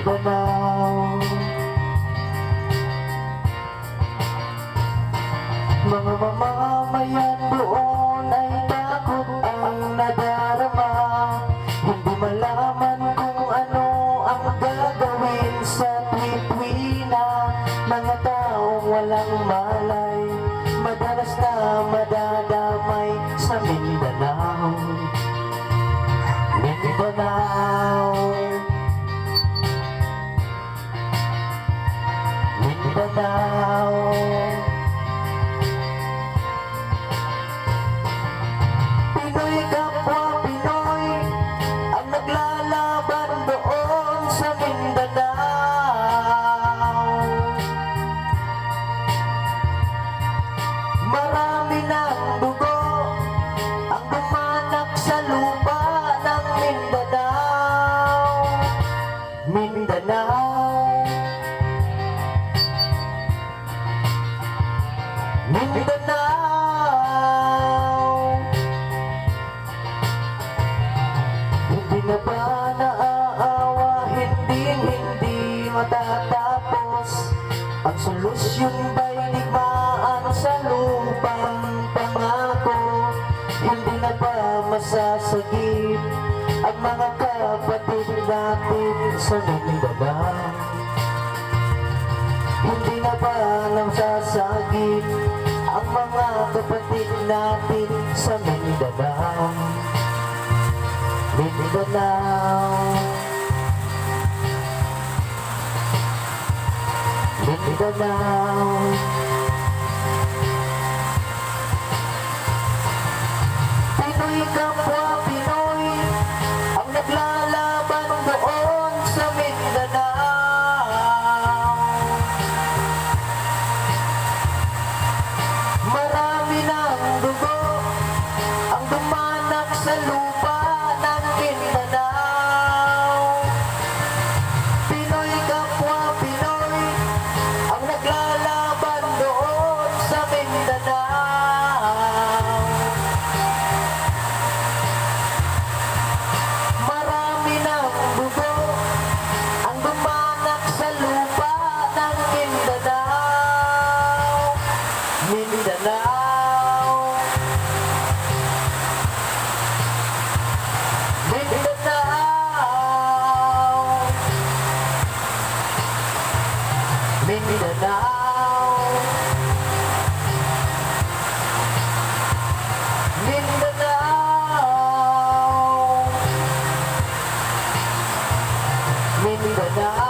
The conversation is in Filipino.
Mindanao. Mga mamamayan doon ay takot ang nadarama. Hindi malaman kung ano ang gagawin sa tuwi-tuwi-na. Mga taong walang malay, madalas na madadamay sa Mindanao. Mindanao, Mindanao. Pinoy kapwa Pinoy ang naglalaban doon sa Mindanao. Marami ng dugo ang dumanak sa lupa ng Mindanao. Mindanao, Mindanao. Hindi na ba naaawa, hindi matatapos? Ang solusyon ba'y digmaan sa lupang pangako? Hindi na ba masasagip ang mga kapatid natin sa Mindanao? Hindi na ba nasasagip ang mga kapatid natin sa Mindanao? Mindanao, Mindanao. Pinoy kapwa Pinoy ang naglalaban doon sa Mindanao. Marami ng dugo ang dumanak sa lupa ng Mindanao. Pinoy kapwa Pinoy ang naglalaban doon sa Mindanao. Marami ng dugo ang dumanak sa lupa ng Mindanao. Mindanao, Mindanao, Mindanao, Mindanao, Mindanao.